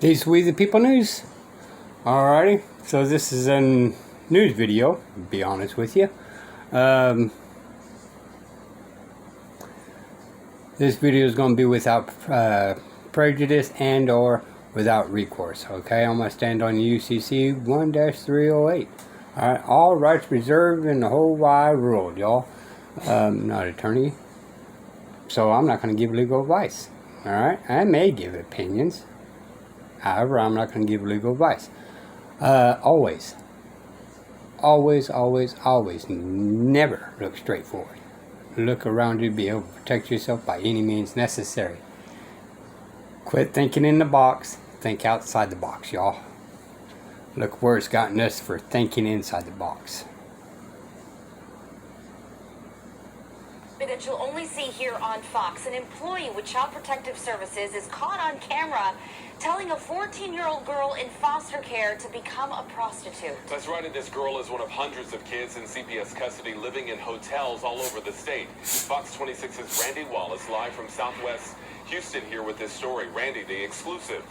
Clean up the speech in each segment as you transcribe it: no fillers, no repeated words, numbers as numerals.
These We the People news. Alrighty, so this is a news video, to be honest with you. This video is going to be without prejudice and or without recourse. Okay, I'm going to stand on UCC 1-308. Alright, all rights reserved in the whole wide world, y'all. Not an attorney, so I'm not going to give legal advice. Alright, I may give opinions. However, I'm not going to give legal advice. Always, never look straight forward. Look around you to be able to protect yourself by any means necessary. Quit thinking in the box. Think outside the box, y'all. Look where it's gotten us for thinking inside the box. That you'll only see here on Fox. An employee with Child Protective Services is caught on camera telling a 14-year-old girl in foster care to become a prostitute. That's right, and this girl is one of hundreds of kids in CPS custody living in hotels all over the state. Fox 26's Randy Wallace live from Southwest Houston here with this story. Randy, the exclusive.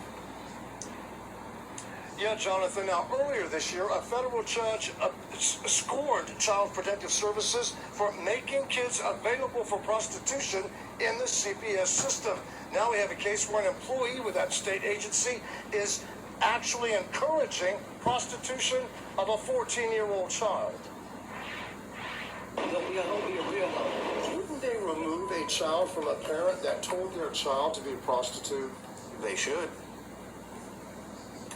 Yeah, Jonathan. Now, earlier this year, a federal judge scored Child Protective Services for making kids available for prostitution in the CPS system. Now we have a case where an employee with that state agency is actually encouraging prostitution of a 14-year-old child. Wouldn't they remove a child from a parent that told their child to be a prostitute? They should.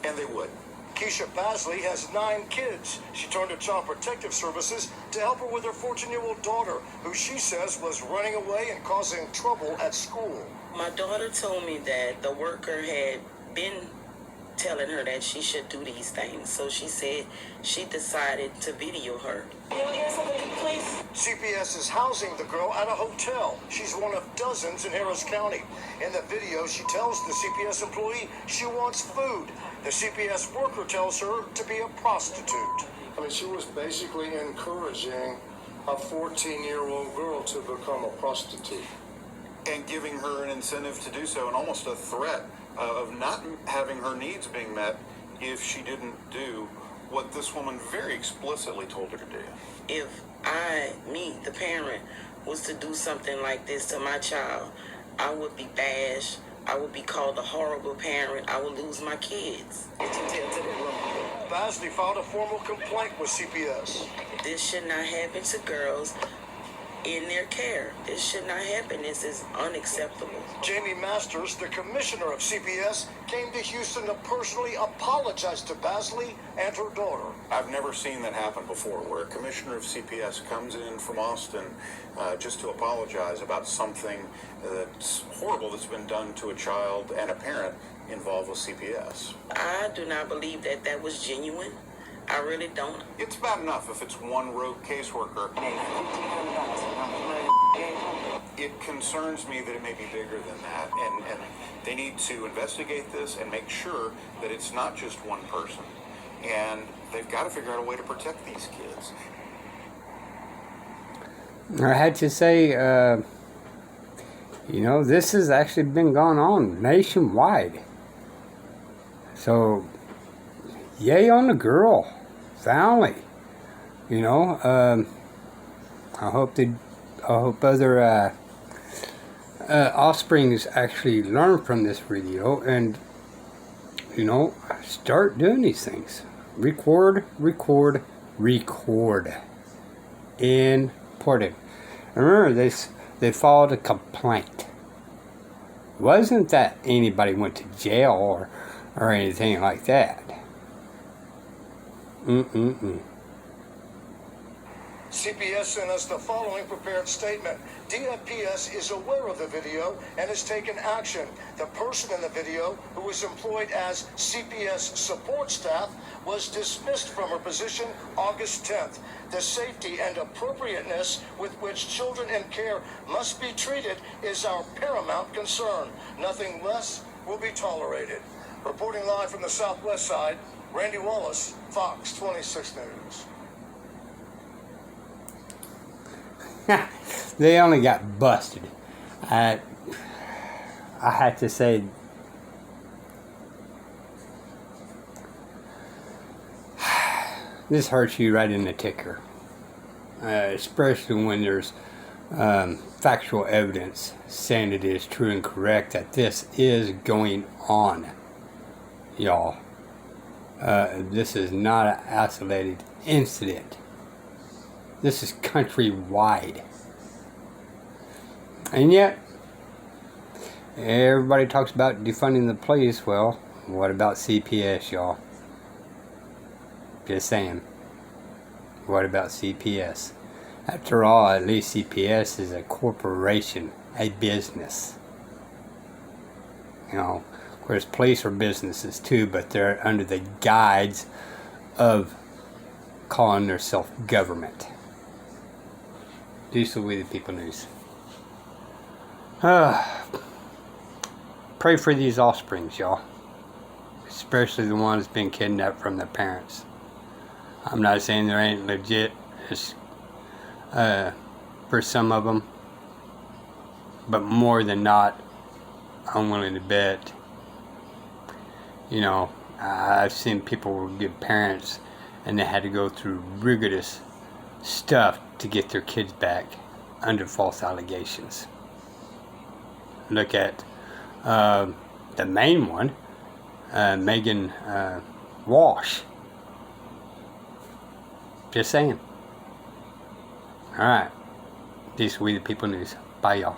And they would. Keisha Basley has 9 kids. She turned to Child Protective Services to help her with her 14-year-old daughter, who she says was running away and causing trouble at school. My daughter told me that the worker had been telling her that she should do these things. So she said she decided to video her. Can we hear something, please? CPS is housing the girl at a hotel. She's one of dozens in Harris County. In the video, she tells the CPS employee she wants food. The CPS worker tells her to be a prostitute. I mean, she was basically encouraging a 14-year-old girl to become a prostitute. And giving her an incentive to do so, and almost a threat of not having her needs being met if she didn't do what this woman very explicitly told her to do. If me, the parent, was to do something like this to my child, I would be bashed. I would be called a horrible parent. I would lose my kids. Basley filed a formal complaint with CPS. This should not happen to girls in their care. This should not happen. This is unacceptable. Jamie Masters, the commissioner of CPS, came to Houston to personally apologize to Basley and her daughter. I've never seen that happen before, where a commissioner of CPS comes in from Austin just to apologize about something that's horrible that's been done to a child and a parent involved with CPS. I do not believe that that was genuine. I really don't. It's bad enough if it's one rogue caseworker. It concerns me that it may be bigger than that, and they need to investigate this and make sure that it's not just one person. And they've got to figure out a way to protect these kids. I had to say, this has actually been going on nationwide. So, yay on the girl, family. I hope other offsprings actually learn from this video and, start doing these things. Record. Important. Remember, they filed a complaint. It wasn't that anybody went to jail or anything like that. CPS sent us the following prepared statement. DFPS is aware of the video and has taken action. The person in the video, who was employed as CPS support staff, was dismissed from her position August 10th. The safety and appropriateness with which children in care must be treated is our paramount concern. Nothing less will be tolerated. Reporting live from the Southwest side, Randy Wallace, Fox 26 News. They only got busted. I had to say, this hurts you right in the ticker. Especially when there's factual evidence saying it is true and correct that this is going on, y'all. This is not an isolated incident. This is countrywide. And yet, everybody talks about defunding the police. Well, what about CPS, y'all? Just saying. What about CPS? After all, at least CPS is a corporation, a business. You know, of course, police are businesses too, but they're under the guise of calling themselves government. These will be the People News. Pray for these offsprings, y'all. Especially the ones being kidnapped from their parents. I'm not saying there ain't legit for some of them, but more than not, I'm willing to bet. You know, I've seen people give parents, and they had to go through rigorous stuff to get their kids back under false allegations. Look at the main one, Megan Walsh. Just saying. Alright. This is We the People News. Bye, y'all.